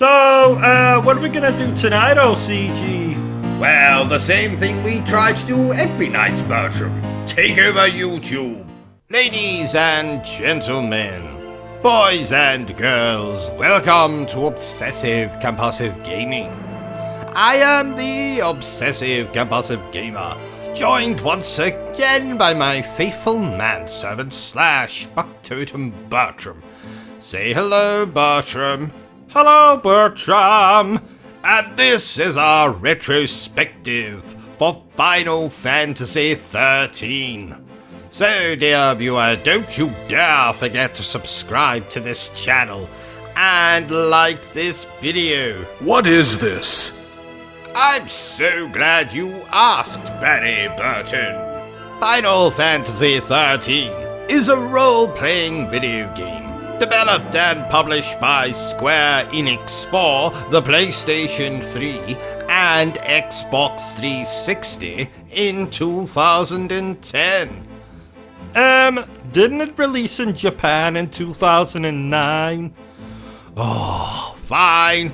What are we gonna do tonight, OCG? Well, the same thing we try to do every night, Bertram. Take over YouTube. Ladies and gentlemen, boys and girls, welcome to Obsessive Compulsive Gaming. I am the Obsessive Compulsive Gamer, joined once again by my faithful manservant / Buck-Totem Bertram. Say hello, Bertram. Hello, Bertram! And this is our retrospective for Final Fantasy XIII. So, dear viewer, don't you dare forget to subscribe to this channel and like this video. What is this? I'm so glad you asked, Barry Burton. Final Fantasy XIII is a role-playing video game developed and published by Square Enix for the PlayStation 3 and Xbox 360 in 2010. Didn't it release in Japan in 2009? Oh, fine.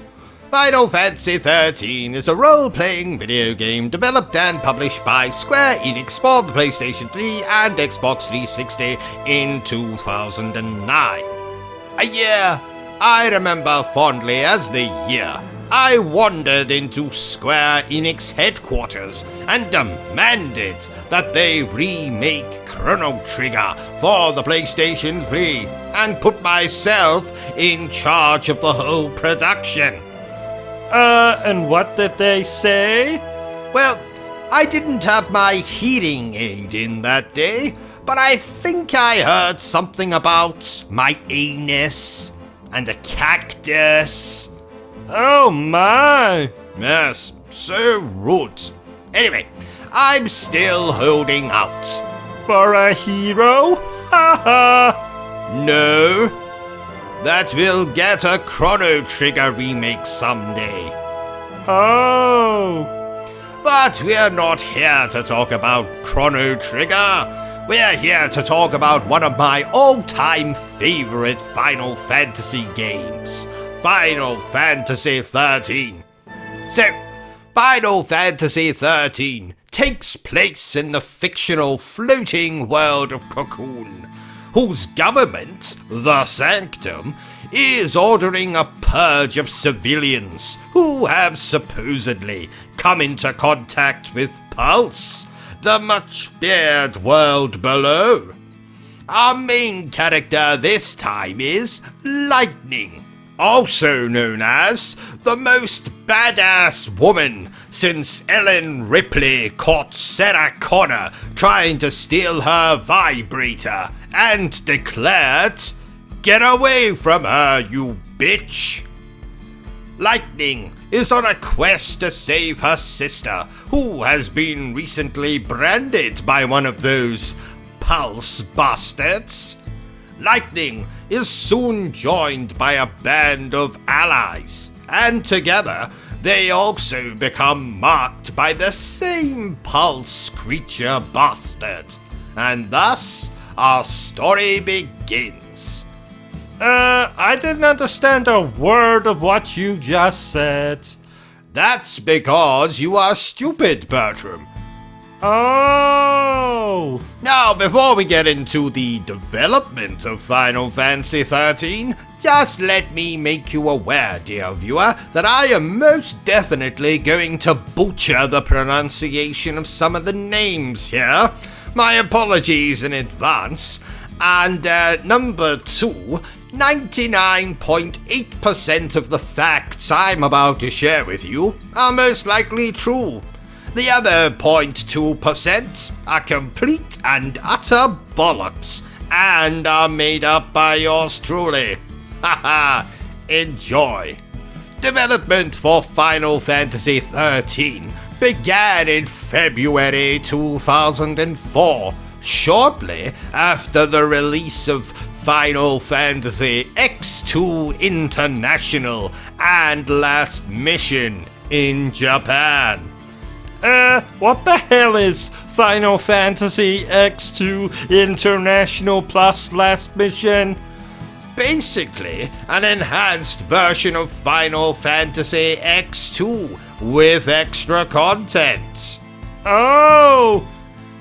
Final Fantasy XIII is a role-playing video game developed and published by Square Enix for the PlayStation 3 and Xbox 360 in 2009. A year I remember fondly as the year I wandered into Square Enix headquarters and demanded that they remake Chrono Trigger for the PlayStation 3 and put myself in charge of the whole production. And what did they say? Well, I didn't have my hearing aid in that day, but I think I heard something about my anus and a cactus. Oh my! Yes, so rude. Anyway, I'm still holding out. For a hero? Haha! No, that we'll get a Chrono Trigger remake someday. Oh! But we're not here to talk about Chrono Trigger. We're here to talk about one of my all-time favorite Final Fantasy games, Final Fantasy XIII. So, Final Fantasy XIII takes place in the fictional floating world of Cocoon, whose government, the Sanctum, is ordering a purge of civilians who have supposedly come into contact with Pulse, the much-feared world below. Our main character this time is Lightning, also known as the most badass woman since Ellen Ripley caught Sarah Connor trying to steal her vibrator and declared, "Get away from her, you bitch!" Lightning is on a quest to save her sister, who has been recently branded by one of those Pulse bastards. Lightning is soon joined by a band of allies, and together they also become marked by the same Pulse creature bastard, and thus our story begins. I didn't understand a word of what you just said. That's because you are stupid, Bertram. Oh! Now, before we get into the development of Final Fantasy XIII, just let me make you aware, dear viewer, that I am most definitely going to butcher the pronunciation of some of the names here. My apologies in advance. And number two, 99.8% of the facts I'm about to share with you are most likely true. The other 0.2% are complete and utter bollocks and are made up by yours truly. Haha, enjoy. Development for Final Fantasy XIII began in February 2004, shortly after the release of Final Fantasy X2 International and Last Mission in Japan. What the hell is Final Fantasy X2 International plus Last Mission? basically an enhanced version of Final Fantasy X2 with extra content. Oh!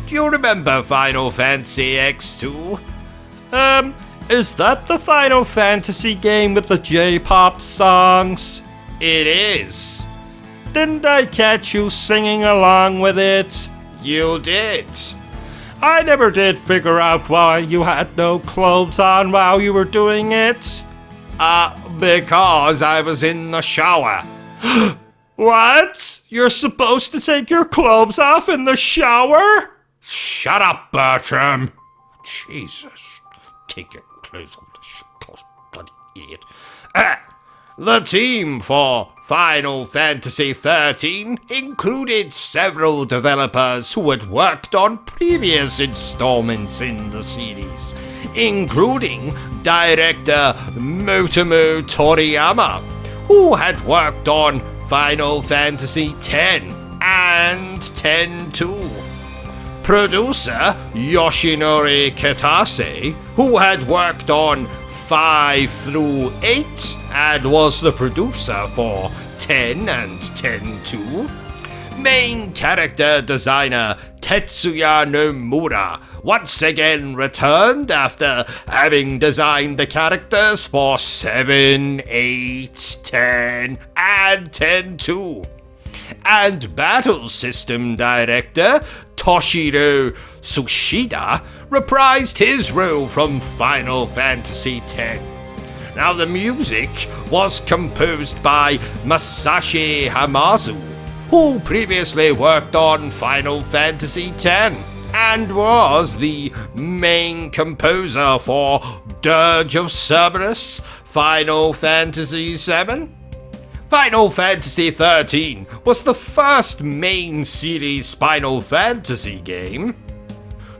Do you remember Final Fantasy X2? Is that the Final Fantasy game with the J-pop songs? It is. Didn't I catch you singing along with it? You did. I never did figure out why you had no clothes on while you were doing it. Because I was in the shower. What? You're supposed to take your clothes off in the shower? Shut up, Bertram. Jesus. Take your clothes off the shower, bloody idiot. The team for Final Fantasy XIII included several developers who had worked on previous installments in the series, including director Motomo Toriyama, who had worked on Final Fantasy X and X-2. Producer Yoshinori Kitase, who had worked on 5 through 8 and was the producer for 10 and 10-2. Main character designer Tetsuya Nomura once again returned after having designed the characters for 7, 8, 10, and 10-2. And battle system director Toshiro Tsushida reprised his role from Final Fantasy X. Now, the music was composed by Masashi Hamazu, who previously worked on Final Fantasy X and was the main composer for Dirge of Cerberus, Final Fantasy VII. Final Fantasy XIII was the first main series Final Fantasy game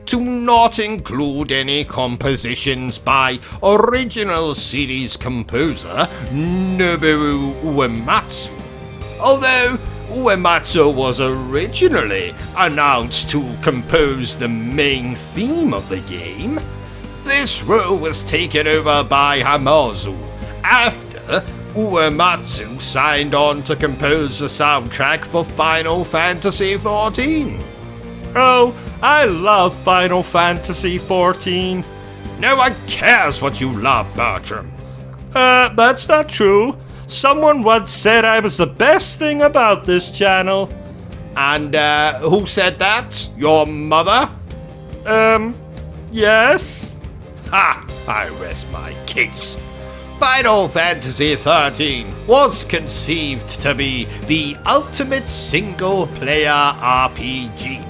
to not include any compositions by original series composer Nobuo Uematsu. Although Uematsu was originally announced to compose the main theme of the game, this role was taken over by Hamazu after Uematsu signed on to compose the soundtrack for Final Fantasy XIV. Oh, I love Final Fantasy XIV. No one cares what you love, Bertram. That's not true. Someone once said I was the best thing about this channel. And, who said that? Your mother? Yes? Ha! I rest my case. Final Fantasy XIII was conceived to be the ultimate single-player RPG.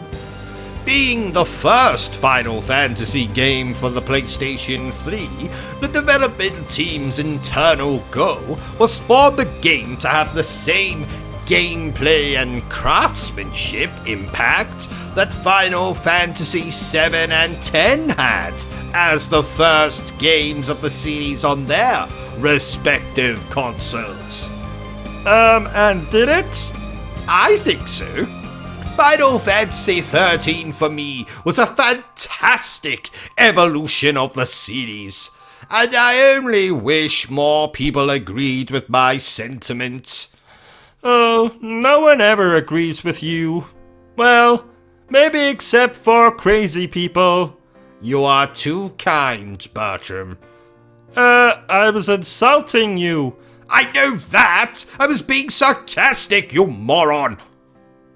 Being the first Final Fantasy game for the PlayStation 3, the development team's internal goal was for the game to have the same gameplay and craftsmanship impact that Final Fantasy VII and X had as the first games of the series on their respective consoles. And did it? I think so. Final Fantasy XIII for me was a fantastic evolution of the series, and I only wish more people agreed with my sentiments. Oh, no one ever agrees with you. Well, maybe except for crazy people. You are too kind, Bertram. I was insulting you. I know that! I was being sarcastic, you moron!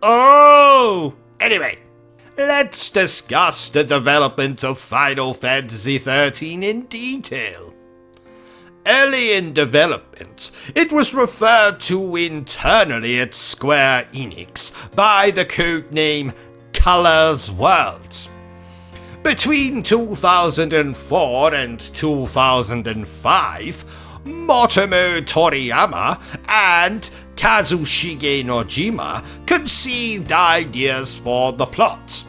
Oh! Anyway, let's discuss the development of Final Fantasy XIII in detail. Early in development, it was referred to internally at Square Enix by the codename Colors World. Between 2004 and 2005, Motomo Toriyama and Kazushige Nojima conceived ideas for the plot.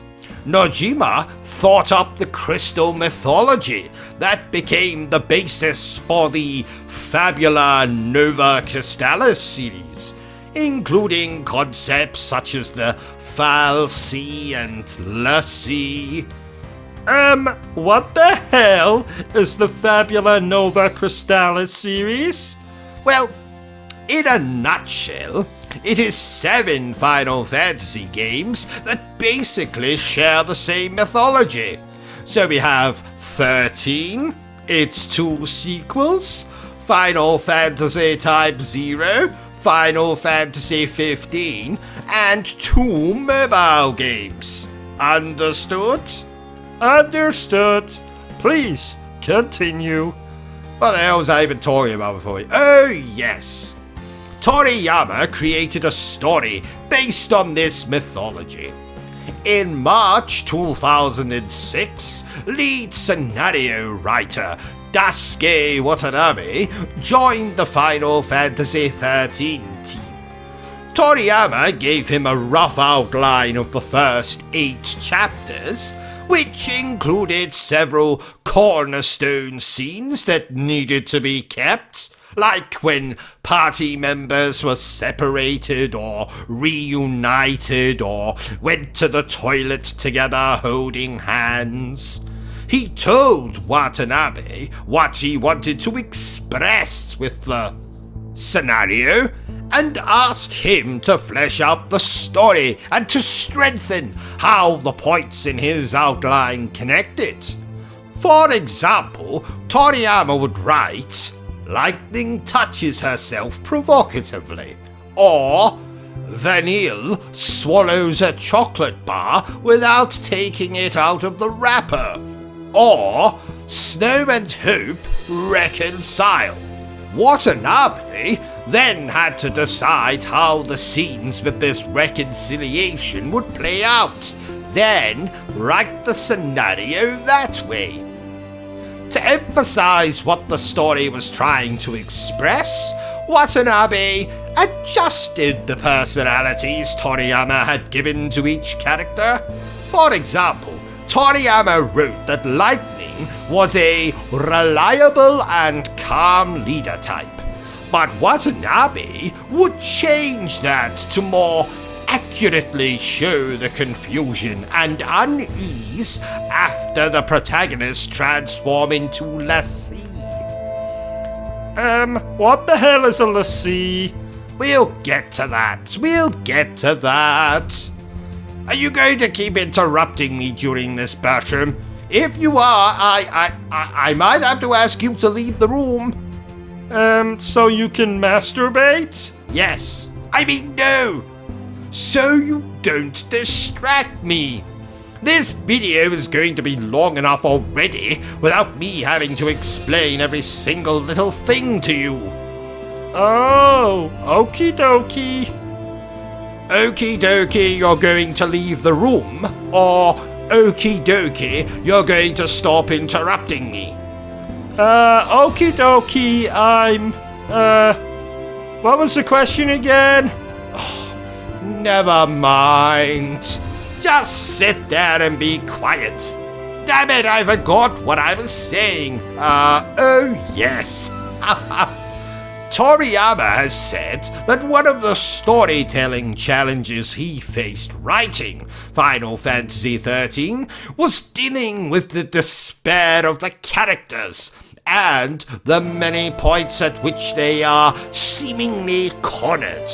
Nojima thought up the crystal mythology that became the basis for the Fabula Nova Crystallis series, including concepts such as the falcie and lassie. What the hell is the Fabula Nova Crystallis series? Well, in a nutshell, it is 7 Final Fantasy games that basically share the same mythology. So we have 13, its 2 sequels, Final Fantasy Type 0, Final Fantasy 15, and 2 mobile games. Understood? Understood. Please, continue. What the hell was I even talking about before? Oh, yes. Toriyama created a story based on this mythology. In March 2006, lead scenario writer Daisuke Watanabe joined the Final Fantasy XIII team. Toriyama gave him a rough outline of the first 8 chapters, which included several cornerstone scenes that needed to be kept, like when party members were separated or reunited or went to the toilet together holding hands. He told Watanabe what he wanted to express with the scenario and asked him to flesh out the story and to strengthen how the points in his outline connected. For example, Toriyama would write, "Lightning touches herself provocatively," or "Vanille swallows a chocolate bar without taking it out of the wrapper," or "Snow and Hope reconcile." Watanabe then had to decide how the scenes with this reconciliation would play out, then write the scenario that way. To emphasize what the story was trying to express, Watanabe adjusted the personalities Toriyama had given to each character. For example, Toriyama wrote that Lightning was a reliable and calm leader type, but Watanabe would change that to more accurately show the confusion and unease after the protagonists transform into lassie. What the hell is a lassie? We'll get to that. Are you going to keep interrupting me during this, Bertram? If you are, I might have to ask you to leave the room. So you can masturbate? Yes. I mean, no. So you don't distract me. This video is going to be long enough already without me having to explain every single little thing to you. Oh, okie dokie. Okie dokie, you're going to leave the room, or okie dokie, you're going to stop interrupting me. Okie dokie, what was the question again? Never mind. Just sit there and be quiet. Damn it, I forgot what I was saying. Oh yes. Toriyama has said that one of the storytelling challenges he faced writing Final Fantasy XIII was dealing with the despair of the characters and the many points at which they are seemingly cornered.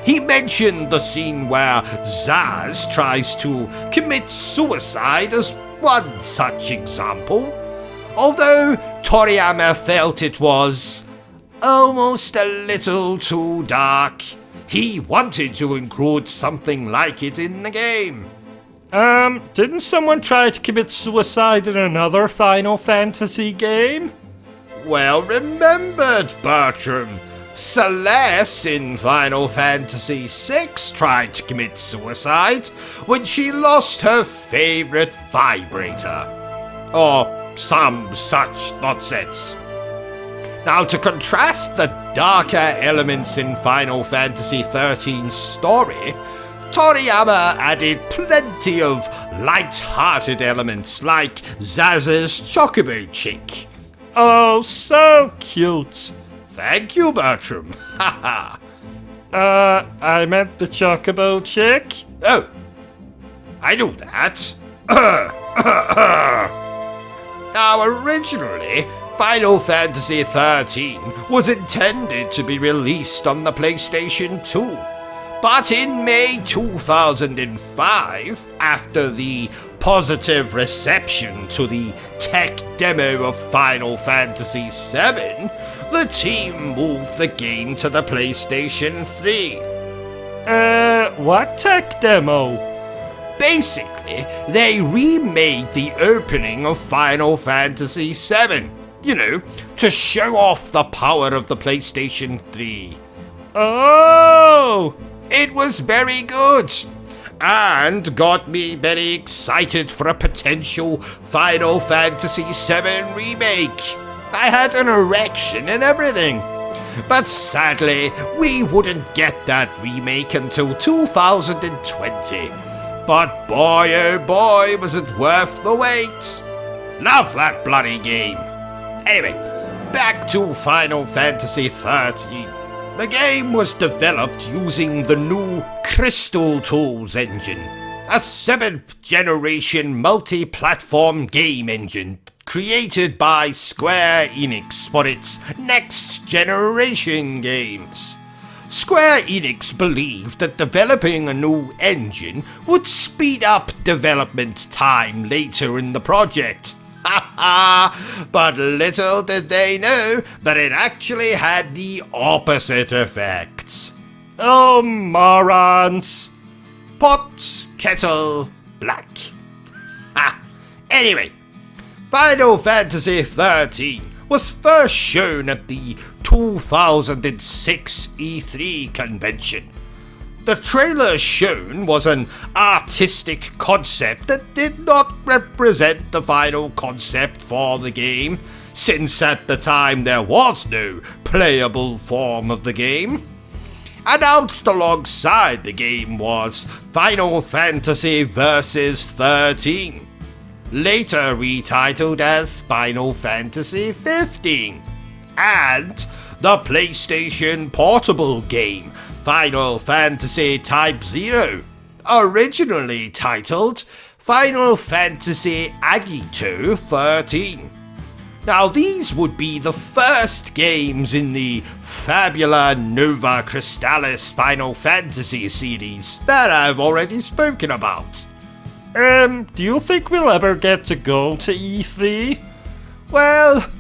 He mentioned the scene where Sazh tries to commit suicide as one such example, although Toriyama felt it was almost a little too dark. He wanted to include something like it in the game. Didn't someone try to commit suicide in another Final Fantasy game? Well remembered, Bertram. Celeste in Final Fantasy VI tried to commit suicide when she lost her favorite vibrator. Or some such nonsense. Now, to contrast the darker elements in Final Fantasy XIII's story, Toriyama added plenty of light-hearted elements like Sazh's chocobo chick. Oh, so cute. Thank you, Bertram. Haha. I meant the chocobo chick. Oh, I know that. Now, originally, Final Fantasy XIII was intended to be released on the PlayStation 2. But in May 2005, after the positive reception to the tech demo of Final Fantasy VII, the team moved the game to the PlayStation 3. What tech demo? Basically, they remade the opening of Final Fantasy VII, to show off the power of the PlayStation 3. Oh! It was very good, and got me very excited for a potential Final Fantasy VII remake. I had an erection and everything. But sadly, we wouldn't get that remake until 2020. But boy oh boy was it worth the wait. Love that bloody game. Anyway, back to Final Fantasy XIII. The game was developed using the new Crystal Tools engine, a 7th generation multi-platform game engine created by Square Enix for its next generation games. Square Enix believed that developing a new engine would speed up development time later in the project. But little did they know that it actually had the opposite effect. Oh, morons. Pot, kettle, black. Anyway, Final Fantasy XIII was first shown at the 2006 E3 convention. The trailer shown was an artistic concept that did not represent the final concept for the game, since at the time there was no playable form of the game. Announced alongside the game was Final Fantasy Versus 13, later retitled as Final Fantasy 15, and the PlayStation Portable game Final Fantasy Type 0, originally titled Final Fantasy Agito 13. Now these would be the first games in the Fabula Nova Crystallis Final Fantasy series that I've already spoken about. Do you think we'll ever get to go to E3? Well,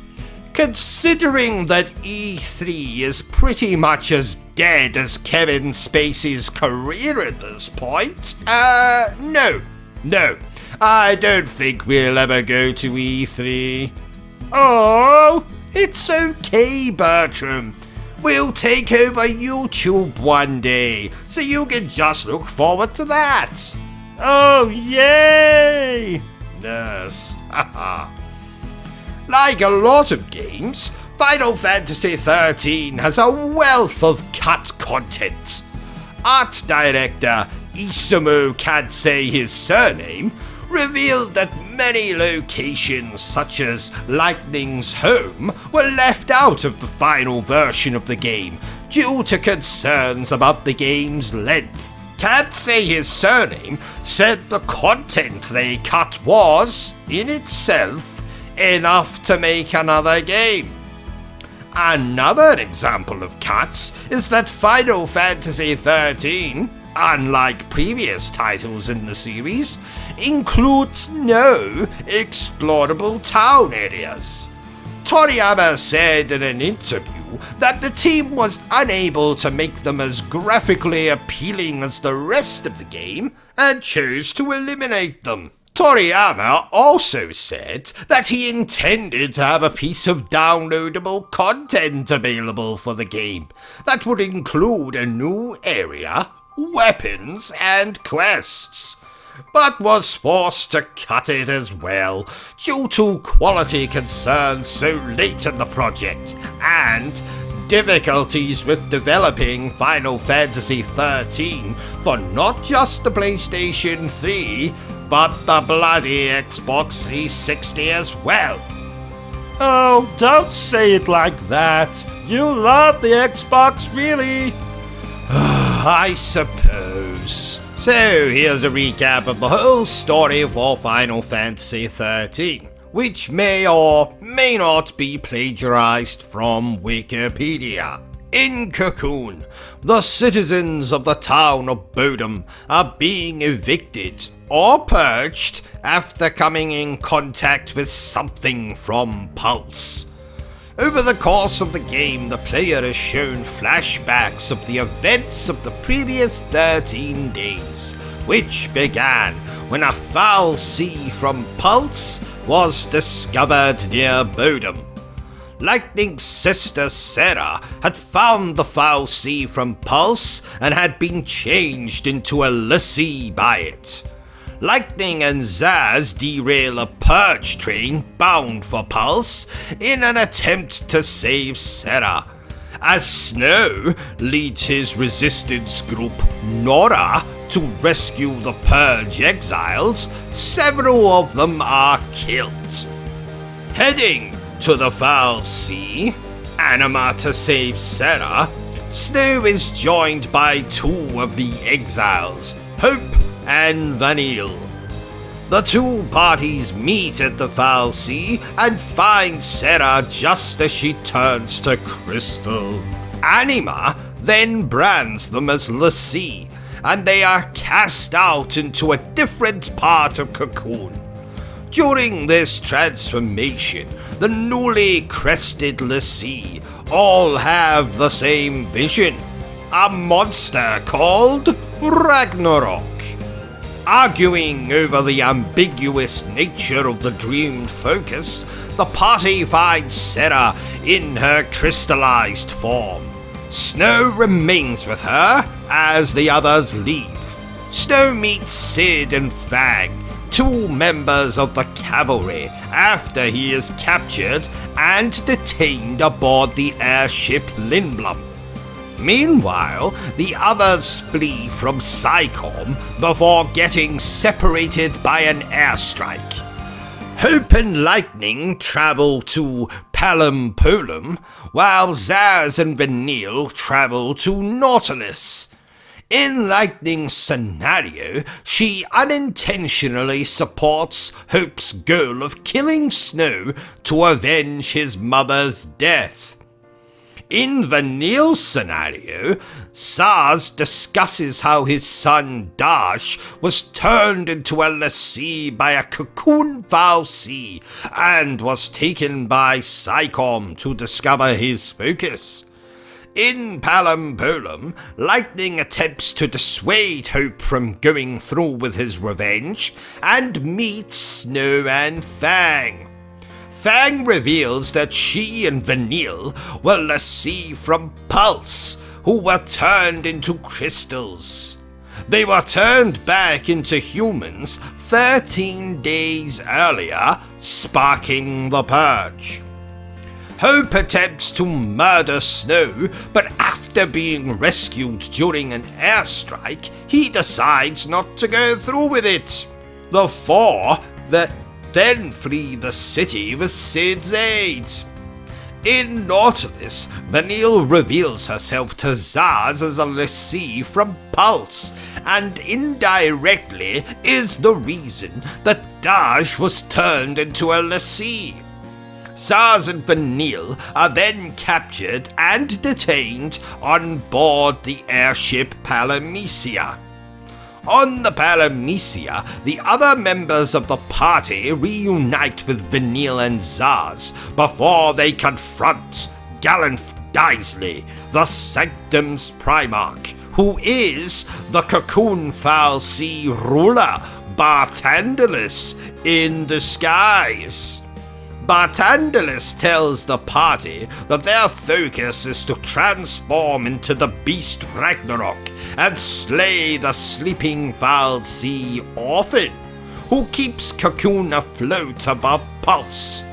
considering that E3 is pretty much as dead as Kevin Spacey's career at this point, no, I don't think we'll ever go to E3. Oh! It's okay, Bertram. We'll take over YouTube one day, so you can just look forward to that. Oh, yay! Yes, haha. Like a lot of games, Final Fantasy XIII has a wealth of cut content. Art director Isamu Can't Say His Surname revealed that many locations such as Lightning's home were left out of the final version of the game due to concerns about the game's length. Can't Say His Surname said the content they cut was, in itself, enough to make another game. Another example of cuts is that Final Fantasy XIII, unlike previous titles in the series, includes no explorable town areas. Toriyama said in an interview that the team was unable to make them as graphically appealing as the rest of the game and chose to eliminate them. Toriyama also said that he intended to have a piece of downloadable content available for the game that would include a new area, weapons, and quests, but was forced to cut it as well due to quality concerns so late in the project and difficulties with developing Final Fantasy XIII for not just the PlayStation 3, but the bloody Xbox 360 as well. Oh, don't say it like that. You love the Xbox, really? I suppose. So here's a recap of the whole story for Final Fantasy XIII, which may or may not be plagiarized from Wikipedia. In Cocoon, the citizens of the town of Bertram are being evicted or purged after coming in contact with something from Pulse. Over the course of the game, the player is shown flashbacks of the events of the previous 13 days, which began when a falcie from Pulse was discovered near Bertram. Lightning's sister Sarah had found the falcie from Pulse and had been changed into a lassie by it. Lightning and Sazh derail a purge train bound for Pulse in an attempt to save Sarah. As Snow leads his resistance group Nora to rescue the Purge exiles, several of them are killed. Heading to the falcie, Anima to save Sarah, Snow is joined by two of the exiles, Hope and Vanille. The two parties meet at the falcie and find Sarah just as she turns to crystal. Anima then brands them as lassie, and they are cast out into a different part of Cocoon. During this transformation, the newly crested lassie all have the same vision, a monster called Ragnarok. Arguing over the ambiguous nature of the dreamed focus, the party finds Sarah in her crystallized form. Snow remains with her as the others leave. Snow meets Sid and Fang, two members of the cavalry, after he is captured and detained aboard the airship Lindblom. Meanwhile, the others flee from Sanctum before getting separated by an airstrike. Hope and Lightning travel to Palom, while Sazh and Vanille travel to Nautilus. In Lightning's scenario, she unintentionally supports Hope's goal of killing Snow to avenge his mother's death. In Vanille's scenario, Sazh discusses how his son Dash was turned into a lassie by a cocoon falcie and was taken by Sanctum to discover his focus. In Palom, Lightning attempts to dissuade Hope from going through with his revenge and meets Snow and Fang. Fang reveals that she and Vanille were lassie from Pulse, who were turned into crystals. They were turned back into humans 13 days earlier, sparking the purge. Hope attempts to murder Snow, but after being rescued during an airstrike, he decides not to go through with it. The four then flee the city with Sid's aid. In Nautilus, Vanille reveals herself to Sazh as a lassie from Pulse, and indirectly is the reason that Dash was turned into a lassie. Sazh and Vanille are then captured and detained on board the airship Palamecia. On the Palamecia, the other members of the party reunite with Vanille and Sazh before they confront Galenf Daisley, the Sanctum's Primarch, who is the Cocoon falcie ruler, Barthandelus, in disguise. Barthandelus tells the party that their focus is to transform into the beast Ragnarok and slay the sleeping falcie Orphan, who keeps Cocoon afloat above Pulse.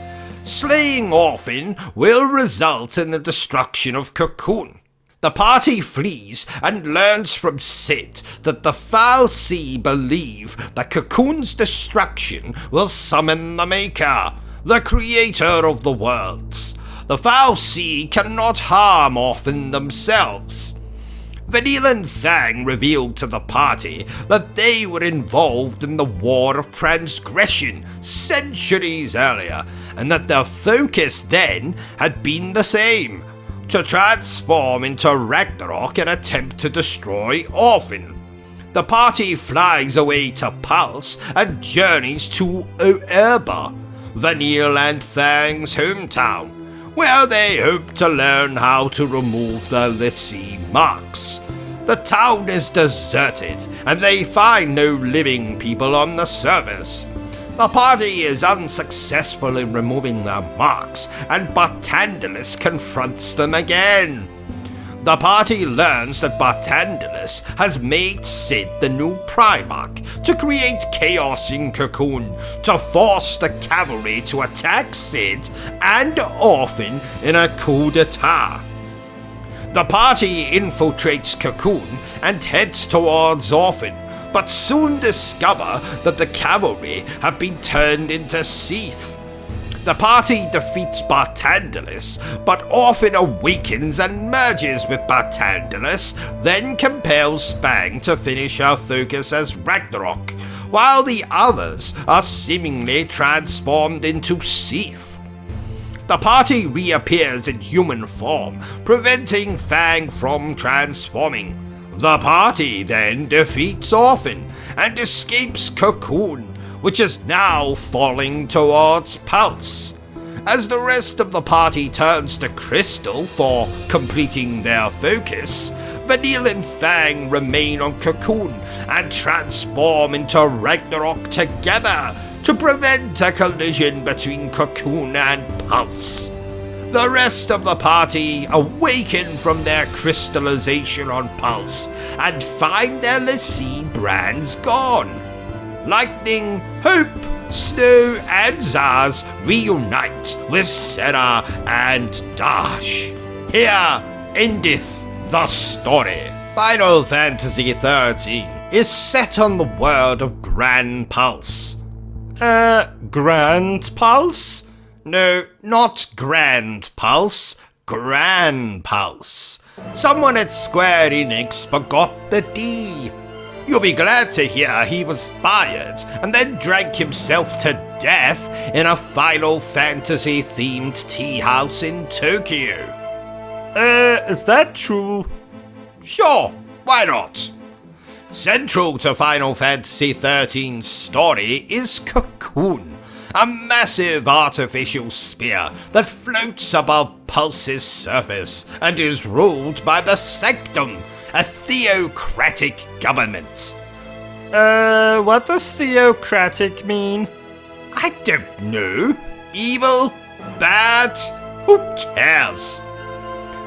Slaying Orphan will result in the destruction of Cocoon. The party flees and learns from Sid that the falcie believe that Cocoon's destruction will summon the Maker, the creator of the worlds. The falcie cannot harm Orphan themselves. Vanille and Fang revealed to the party that they were involved in the War of Transgression centuries earlier, and that their focus then had been the same: to transform into Ragnarok and attempt to destroy Orphan. The party flies away to Pulse and journeys to Oerba, Vanille and Fang's hometown, where they hope to learn how to remove the Lycée marks. The town is deserted, and they find no living people on the surface. The party is unsuccessful in removing their marks, and Bartandalus confronts them again. The party learns that Bartandalus has made Sid the new Primarch to create chaos in Cocoon, to force the cavalry to attack Sid and Orphan in a coup d'etat. The party infiltrates Cocoon and heads towards Orphan, but soon discover that the cavalry have been turned into Sazh. The party defeats Bartandalus, but Orphan awakens and merges with Bartandalus, then compels Fang to finish her focus as Ragnarok, while the others are seemingly transformed into Sazh. The party reappears in human form, preventing Fang from transforming. The party then defeats Orphan and escapes Cocoon, which is now falling towards Pulse. As the rest of the party turns to Crystal for completing their focus, Vanille and Fang remain on Cocoon and transform into Ragnarok together to prevent a collision between Cocoon and Pulse. The rest of the party awaken from their crystallization on Pulse and find their Lycée brands gone. Lightning, Hope, Snow, and Sazh reunite with Senna and Dash. Here endeth the story. Final Fantasy XIII is set on the world of Gran Pulse. Grand Pulse? No, not Grand Pulse, Gran Pulse. Someone at Square Enix forgot the D. You'll be glad to hear he was fired and then drank himself to death in a Final Fantasy themed tea house in Tokyo. Is that true? Sure, why not? Central to Final Fantasy XIII's story is Cocoon, a massive artificial sphere that floats above Pulse's surface and is ruled by the Sanctum, a theocratic government. What does theocratic mean? I don't know. Evil? Bad? Who cares?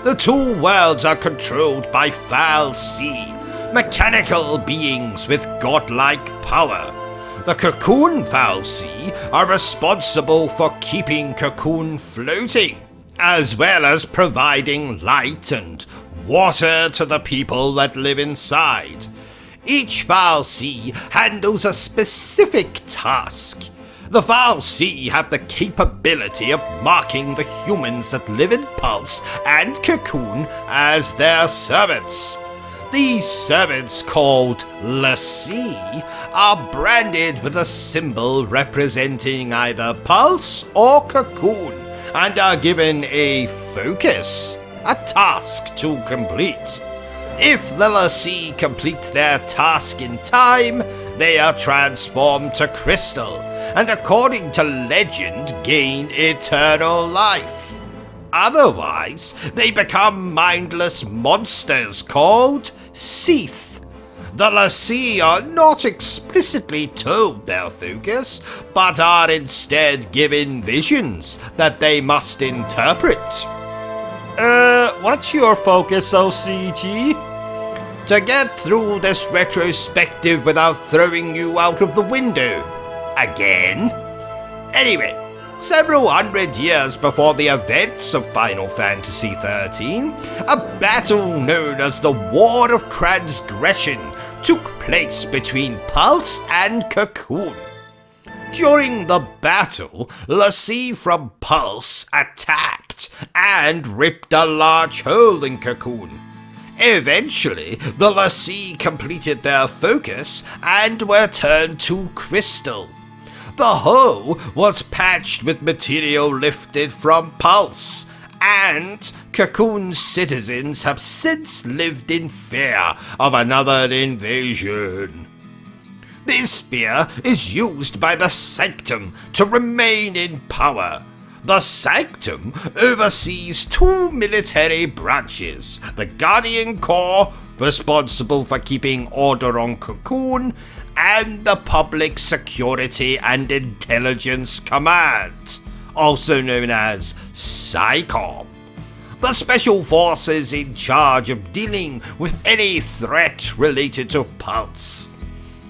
The two worlds are controlled by falcie, mechanical beings with godlike power. The Cocoon falcie are responsible for keeping Cocoon floating, as well as providing light and water to the people that live inside. Each falcie handles a specific task. The falcie have the capability of marking the humans that live in Pulse and Cocoon as their servants. These servants, called Lycée, are branded with a symbol representing either Pulse or Cocoon and are given a focus, a task to complete. If the Lycée complete their task in time, they are transformed to crystal, and according to legend, gain eternal life. Otherwise, they become mindless monsters called Sazh. The Lycée are not explicitly told their focus, but are instead given visions that they must interpret. What's your focus, OCG? To get through this retrospective without throwing you out of the window. Again? Anyway, several hundred years before the events of Final Fantasy XIII, a battle known as the War of Transgression took place between Pulse and Cocoon. During the battle, Lycée from Pulse attacked and ripped a large hole in Cocoon. Eventually, the Lassie completed their focus and were turned to crystal. The hull was patched with material lifted from Pulse, and Cocoon's citizens have since lived in fear of another invasion. This spear is used by the Sanctum to remain in power. The Sanctum oversees two military branches, the Guardian Corps, responsible for keeping order on Cocoon, and the Public Security and Intelligence Command, also known as PSICOM, the special forces in charge of dealing with any threat related to Pulse.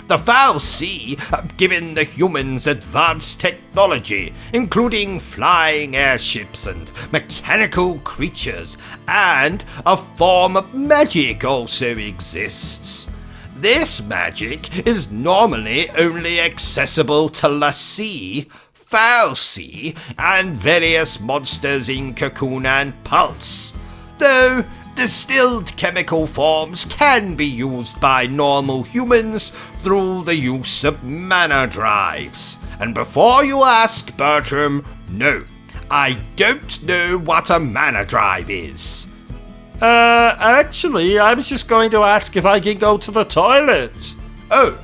The falcie have given the humans advanced technology, including flying airships and mechanical creatures, and a form of magic also exists. This magic is normally only accessible to Lassie, falcie, and various monsters in Cocoon and Pulse, though distilled chemical forms can be used by normal humans through the use of mana drives. And before you ask, Bertram, no, I don't know what a mana drive is. Actually, I was just going to ask if I can go to the toilet. Oh,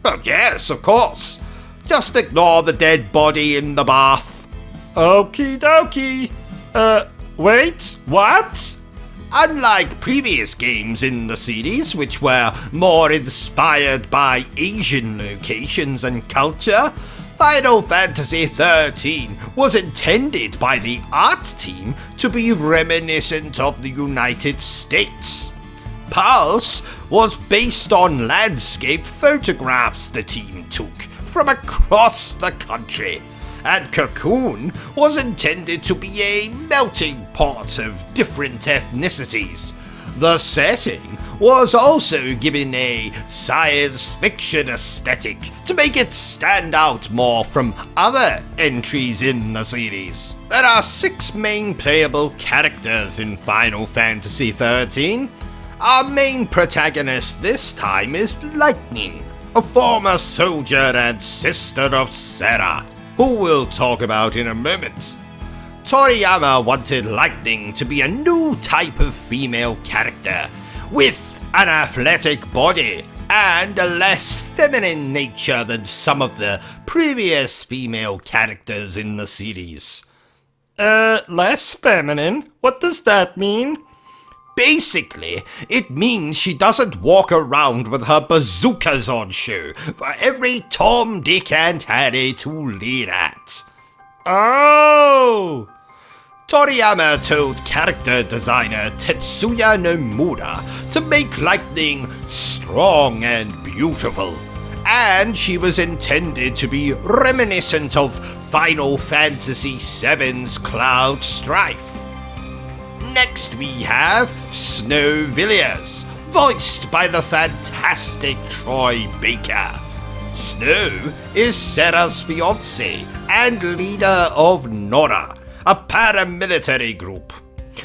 well, yes, of course. Just ignore the dead body in the bath. Okie dokie. Wait, what? Unlike previous games in the series, which were more inspired by Asian locations and culture, Final Fantasy XIII was intended by the art team to be reminiscent of the United States. Pulse was based on landscape photographs the team took from across the country, and Cocoon was intended to be a melting pot of different ethnicities. The setting was also given a science fiction aesthetic to make it stand out more from other entries in the series. There are 6 main playable characters in Final Fantasy XIII. Our main protagonist this time is Lightning, a former soldier and sister of Sarah, who we'll talk about in a moment. Toriyama wanted Lightning to be a new type of female character, with an athletic body and a less feminine nature than some of the previous female characters in the series. Less feminine? What does that mean? Basically, it means she doesn't walk around with her bazookas on show for every Tom, Dick, and Harry to lead at. Oh! Toriyama told character designer Tetsuya Nomura to make Lightning strong and beautiful, and she was intended to be reminiscent of Final Fantasy VII's Cloud Strife. Next we have Snow Villiers, voiced by the fantastic Troy Baker. Snow is Sarah's fiancé and leader of Nora, a paramilitary group.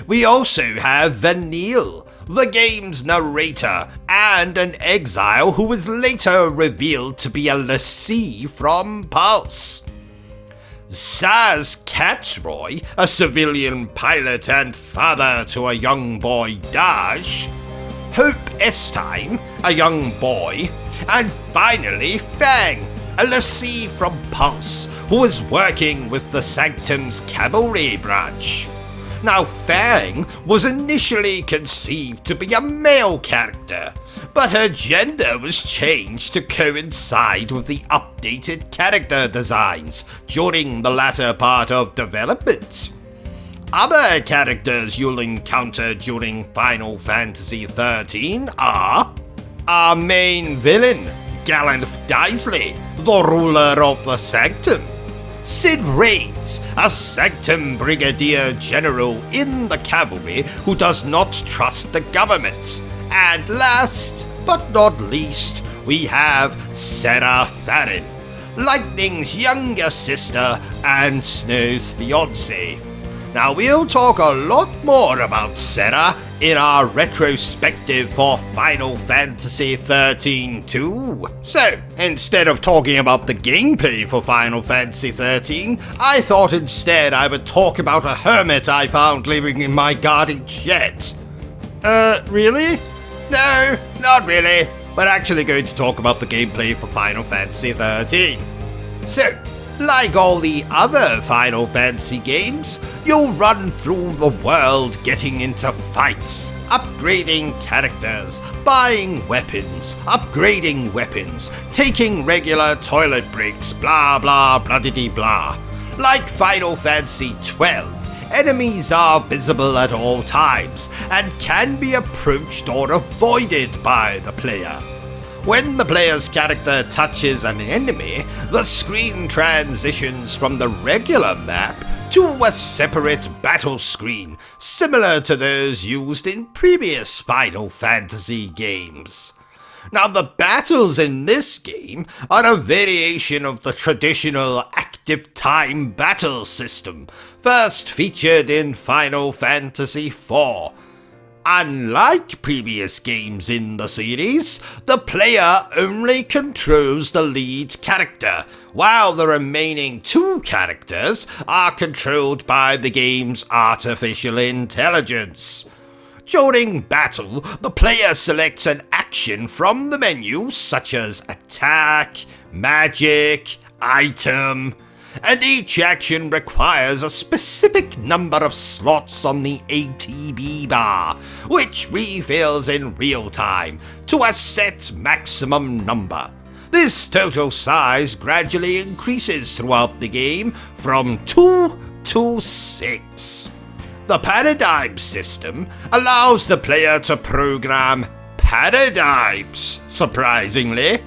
We also have Vanille, the game's narrator, and an exile who was later revealed to be a Lassie from Pulse. Sazh Catsroy, a civilian pilot and father to a young boy Dash, Hope Estime, a young boy, and finally Fang, a Lassie from Pulse, who is working with the Sanctum's cavalry branch. Now, Fang was initially conceived to be a male character, but her gender was changed to coincide with the updated character designs during the latter part of development. Other characters you'll encounter during Final Fantasy XIII are our main villain, Galanth Daisley, the ruler of the Sanctum, Cid Raines, a Sanctum Brigadier General in the cavalry who does not trust the government, and last but not least, we have Sarah Farron, Lightning's younger sister and Snow's fiancée. Now we'll talk a lot more about Sazh in our retrospective for Final Fantasy XIII too. So, instead of talking about the gameplay for Final Fantasy XIII, I thought instead I would talk about a hermit I found living in my garden shed. Really? No, not really. We're actually going to talk about the gameplay for Final Fantasy XIII. So, like all the other Final Fantasy games, you'll run through the world getting into fights, upgrading characters, buying weapons, upgrading weapons, taking regular toilet breaks, blah blah blah-diddy blah. Like Final Fantasy XII, enemies are visible at all times and can be approached or avoided by the player. When the player's character touches an enemy, the screen transitions from the regular map to a separate battle screen, similar to those used in previous Final Fantasy games. Now, the battles in this game are a variation of the traditional active time battle system, first featured in Final Fantasy IV. Unlike previous games in the series, the player only controls the lead character, while the remaining two characters are controlled by the game's artificial intelligence. During battle, the player selects an action from the menu such as attack, magic, item, and each action requires a specific number of slots on the ATB bar, which refills in real time to a set maximum number. This total size gradually increases throughout the game from 2 to 6. The paradigm system allows the player to program paradigms, surprisingly,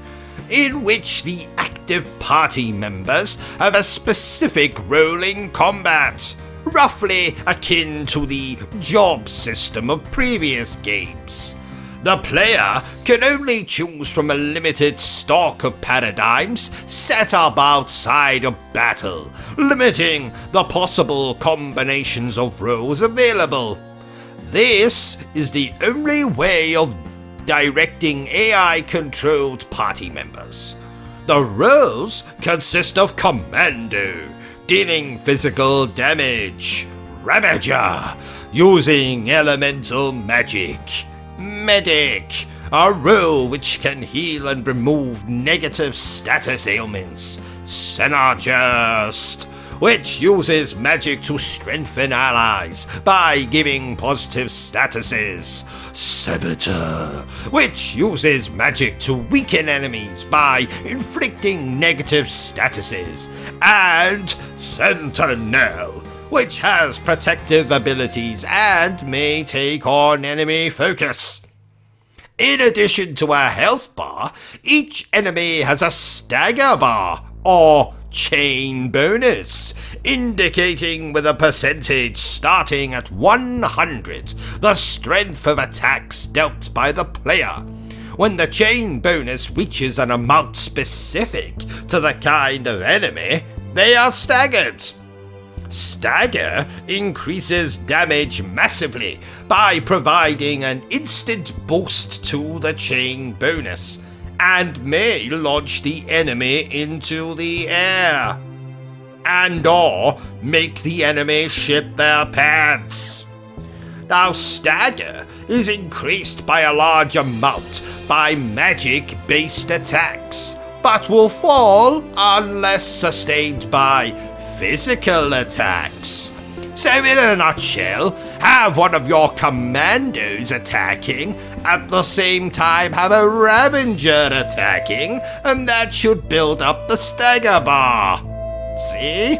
in which the active party members have a specific role in combat, roughly akin to the job system of previous games. The player can only choose from a limited stock of paradigms set up outside of battle, limiting the possible combinations of roles available. This is the only way of directing AI-controlled party members. The roles consist of Commando, dealing physical damage, Ravager, using elemental magic, Medic, a role which can heal and remove negative status ailments, Synergist, which uses magic to strengthen allies by giving positive statuses, Saboteur, which uses magic to weaken enemies by inflicting negative statuses, and Sentinel, which has protective abilities and may take on enemy focus. In addition to a health bar, each enemy has a stagger bar, or chain bonus, indicating with a percentage starting at 100 the strength of attacks dealt by the player. When the chain bonus reaches an amount specific to the kind of enemy, they are staggered. Stagger increases damage massively by providing an instant boost to the chain bonus, and may launch the enemy into the air, and or make the enemy shit their pants. Now, stagger is increased by a large amount by magic-based attacks, but will fall unless sustained by physical attacks. So in a nutshell, have one of your commandos attacking, at the same time have a Ravager attacking, and that should build up the stagger bar. See?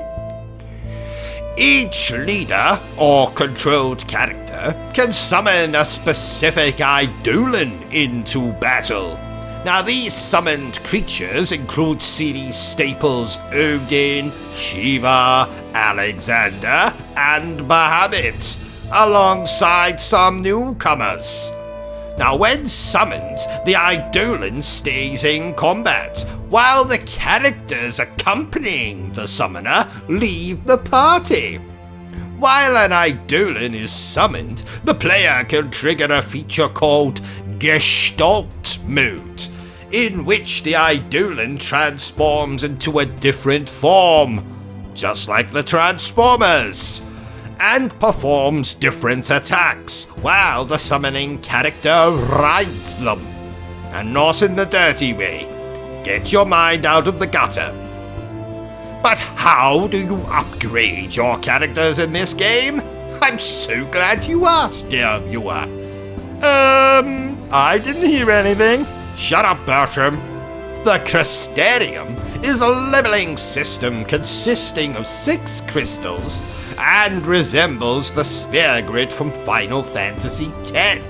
Each leader or controlled character can summon a specific Eidolon into battle. Now, these summoned creatures include series staples Odin, Shiva, Alexander, and Bahamut, alongside some newcomers. Now, when summoned, the Eidolon stays in combat, while the characters accompanying the summoner leave the party. While an Eidolon is summoned, the player can trigger a feature called Gestalt Mode, in which the Eidolon transforms into a different form, just like the Transformers, and performs different attacks while the summoning character rides them. And not in the dirty way. Get your mind out of the gutter. But how do you upgrade your characters in this game? I'm so glad you asked, dear viewer. I didn't hear anything. Shut up, Bertram. The Crystarium is a leveling system consisting of 6 crystals and resembles the sphere grid from Final Fantasy X.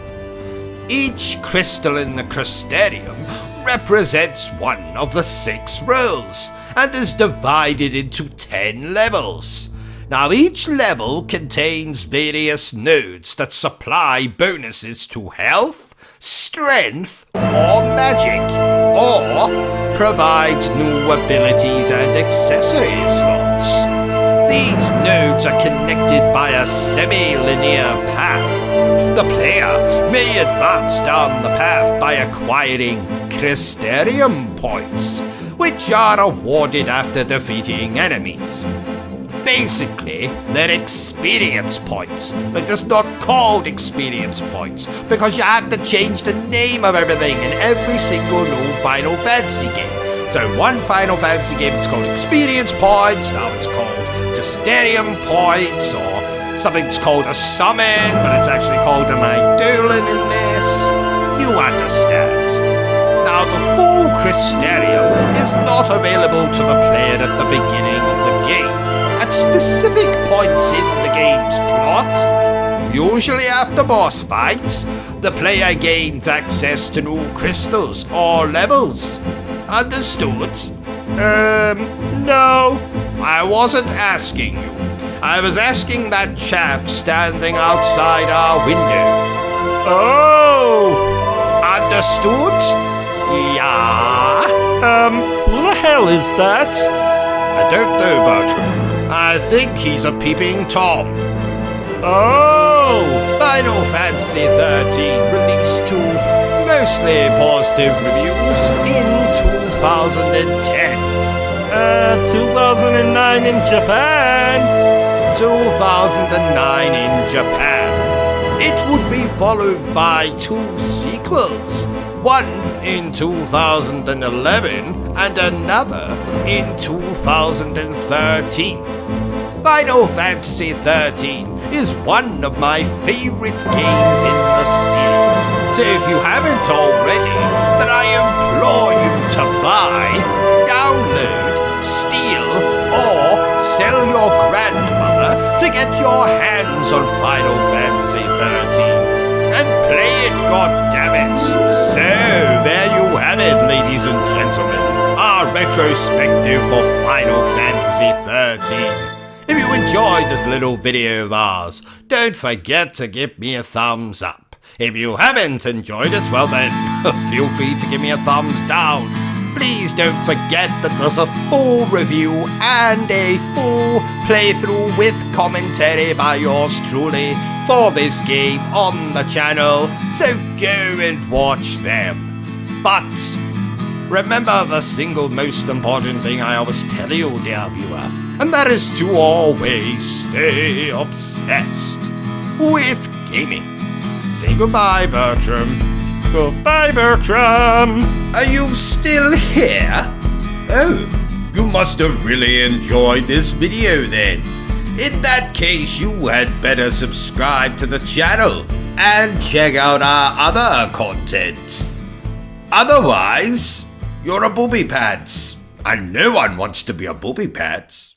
Each crystal in the Crystarium represents one of the 6 roles and is divided into 10 levels. Now each level contains various nodes that supply bonuses to health, strength, or magic, or provide new abilities and accessory slots. These nodes are connected by a semi-linear path. The player may advance down the path by acquiring Crystarium points, which are awarded after defeating enemies. Basically, they're experience points. They're just not called experience points because you have to change the name of everything in every single new Final Fantasy game. So in one Final Fantasy game it's called experience points, now it's called Crystarium points, or something's called a summon, but it's actually called an Eidolon in this. You understand. Now the full Crystarium is not available to the player at the beginning of the game. At specific points in the game's plot, usually after boss fights, the player gains access to new crystals or levels. Understood? No. I wasn't asking you. I was asking that chap standing outside our window. Oh! Understood? Yeah? Who the hell is that? I don't know, Bertram. I think he's a peeping Tom. Oh! Final Fantasy XIII released to mostly positive reviews in 2010. 2009 in Japan. 2009 in Japan. It would be followed by 2 sequels. One in 2011 and another in 2013. Final Fantasy XIII is one of my favorite games in the series, so if you haven't already, then I implore you to buy, download, steal, or sell your grandmother to get your hands on Final Fantasy XIII and play it, goddammit. So there you have it, ladies and gentlemen, our retrospective for Final Fantasy XIII. If you enjoyed this little video of ours, don't forget to give me a thumbs up. If you haven't enjoyed it, well then, feel free to give me a thumbs down. Please don't forget that there's a full review and a full playthrough with commentary by yours truly for this game on the channel, so go and watch them. But remember the single most important thing I always tell you, dear viewer, and that is to always stay obsessed with gaming. Say goodbye, Bertram. Goodbye, Bertram. Are you still here? Oh, you must have really enjoyed this video then. In that case, you had better subscribe to the channel and check out our other content. Otherwise, you're a booby pants, and no one wants to be a booby pants.